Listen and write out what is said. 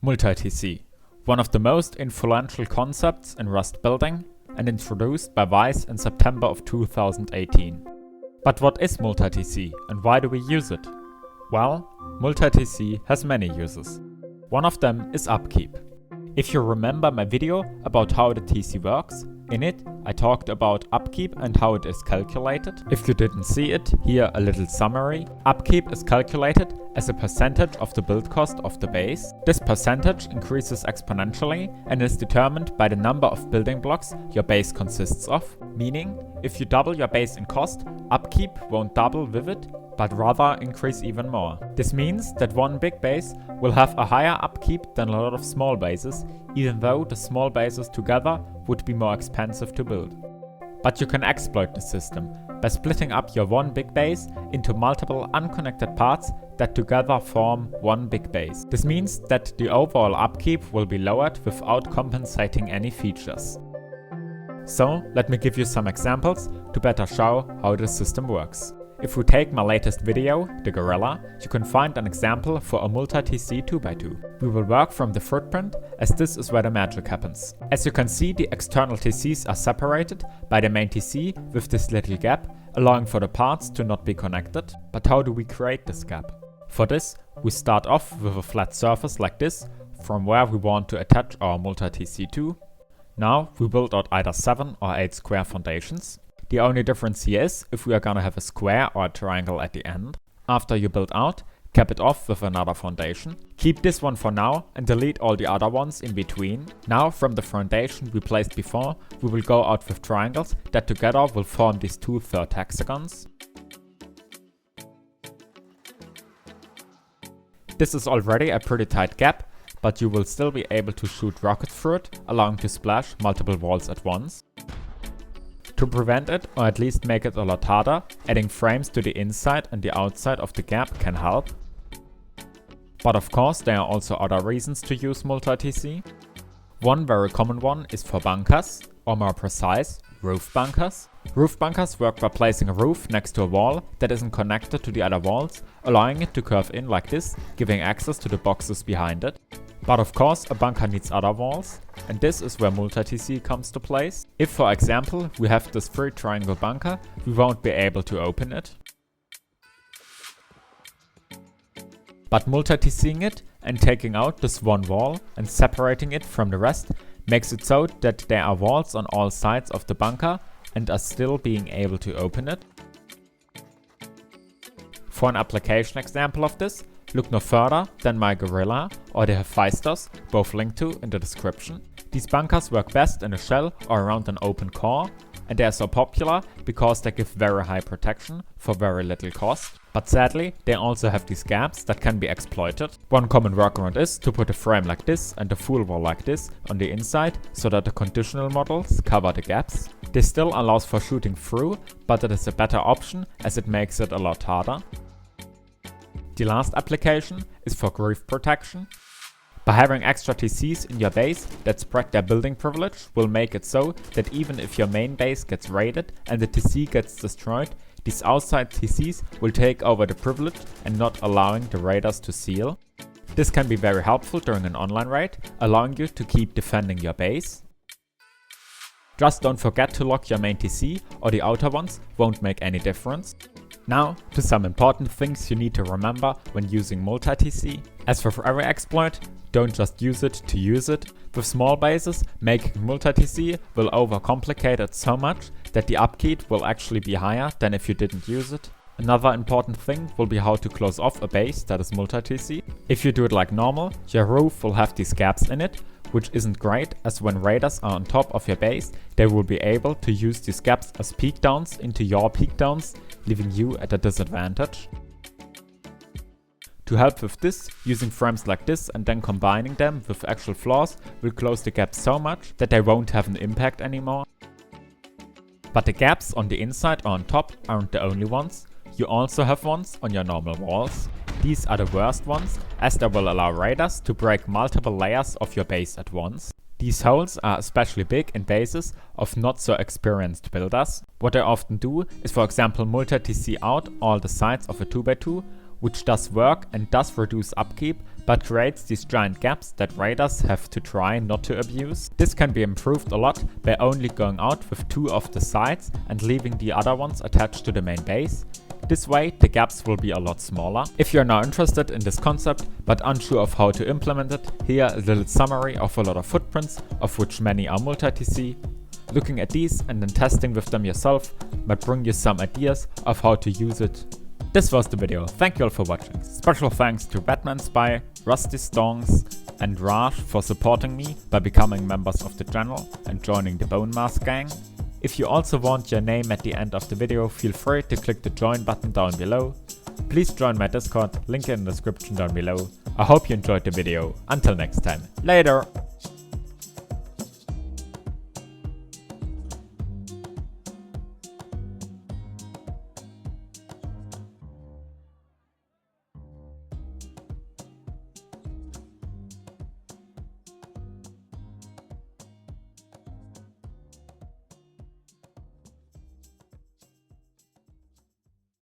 Multi-TC, one of the most influential concepts in Rust building and introduced by Vice in September of 2018. But what is multi-TC and why do we use it? Well, multi-TC has many uses. One of them is Upkeep. If you remember my video about how the TC works, in it I talked about Upkeep and how it is calculated. If you didn't see it, here a little summary. Upkeep is calculated as a percentage of the build cost of the base. This percentage increases exponentially and is determined by the number of building blocks your base consists of. Meaning, if you double your base in cost, Upkeep won't double with it, but rather increase even more. This means that one big base will have a higher upkeep than a lot of small bases, even though the small bases together would be more expensive to build. But you can exploit the system by splitting up your one big base into multiple unconnected parts that together form one big base. This means that the overall upkeep will be lowered without compensating any features. So let me give you some examples to better show how this system works. If we take my latest video, the Gorilla, you can find an example for a multi-TC 2x2. We will work from the footprint, as this is where the magic happens. As you can see, the external TCs are separated by the main TC with this little gap, allowing for the parts to not be connected. But how do we create this gap? For this, we start off with a flat surface like this, from where we want to attach our multi-TC to. Now we build out either 7 or 8 square foundations. The only difference here is if we are gonna have a square or a triangle at the end. After you build out, cap it off with another foundation. Keep this one for now and delete all the other ones in between. Now from the foundation we placed before, we will go out with triangles that together will form these 2/3 hexagons. This is already a pretty tight gap, but you will still be able to shoot rockets through it, allowing to splash multiple walls at once. To prevent it, or at least make it a lot harder, adding frames to the inside and the outside of the gap can help. But of course there are also other reasons to use multi-TC. One very common one is for bunkers, or more precise, roof bunkers. Roof bunkers work by placing a roof next to a wall that isn't connected to the other walls, allowing it to curve in like this, giving access to the boxes behind it. But of course a bunker needs other walls, and this is where multi-TC comes to place. If for example we have this 3 triangle bunker, we won't be able to open it. But multi-TCing it and taking out this one wall and separating it from the rest makes it so that there are walls on all sides of the bunker and are still being able to open it. For an application example of this, look no further than my Gorilla or the Hephaistos, both linked to in the description. These bunkers work best in a shell or around an open core, and they are so popular because they give very high protection for very little cost. But sadly, they also have these gaps that can be exploited. One common workaround is to put a frame like this and a full wall like this on the inside so that the conditional models cover the gaps. This still allows for shooting through, but it is a better option as it makes it a lot harder. The last application is for grief protection. By having extra TCs in your base that spread their building privilege will make it so that even if your main base gets raided and the TC gets destroyed, these outside TCs will take over the privilege and not allowing the raiders to seal. This can be very helpful during an online raid, allowing you to keep defending your base. Just don't forget to lock your main TC or the outer ones won't make any difference. Now to some important things you need to remember when using multi-TC. As for every exploit, don't just use it to use it. With small bases, making multi-TC will overcomplicate it so much that the upkeep will actually be higher than if you didn't use it. Another important thing will be how to close off a base that is multi-TC. If you do it like normal, your roof will have these gaps in it, which isn't great as when raiders are on top of your base, they will be able to use these gaps as peek downs into your peek downs, leaving you at a disadvantage. To help with this, using frames like this and then combining them with actual floors will close the gaps so much that they won't have an impact anymore. But the gaps on the inside or on top aren't the only ones. You also have ones on your normal walls. These are the worst ones, as they will allow raiders to break multiple layers of your base at once. These holes are especially big in bases of not so experienced builders. What they often do is for example multi-TC out all the sides of a 2x2, which does work and does reduce upkeep, but creates these giant gaps that raiders have to try not to abuse. This can be improved a lot by only going out with 2 of the sides and leaving the other ones attached to the main base. This way the gaps will be a lot smaller. If you're now interested in this concept but unsure of how to implement it, here is a little summary of a lot of footprints, of which many are multi-TC. Looking at these and then testing with them yourself might bring you some ideas of how to use it. This was the video, thank you all for watching. Special thanks to Batman Spy, Rusty Stongs and Raj for supporting me by becoming members of the channel and joining the Bone Mask gang. If you also want your name at the end of the video, feel free to click the join button down below. Please join my Discord, link in the description down below. I hope you enjoyed the video. Until next time, later!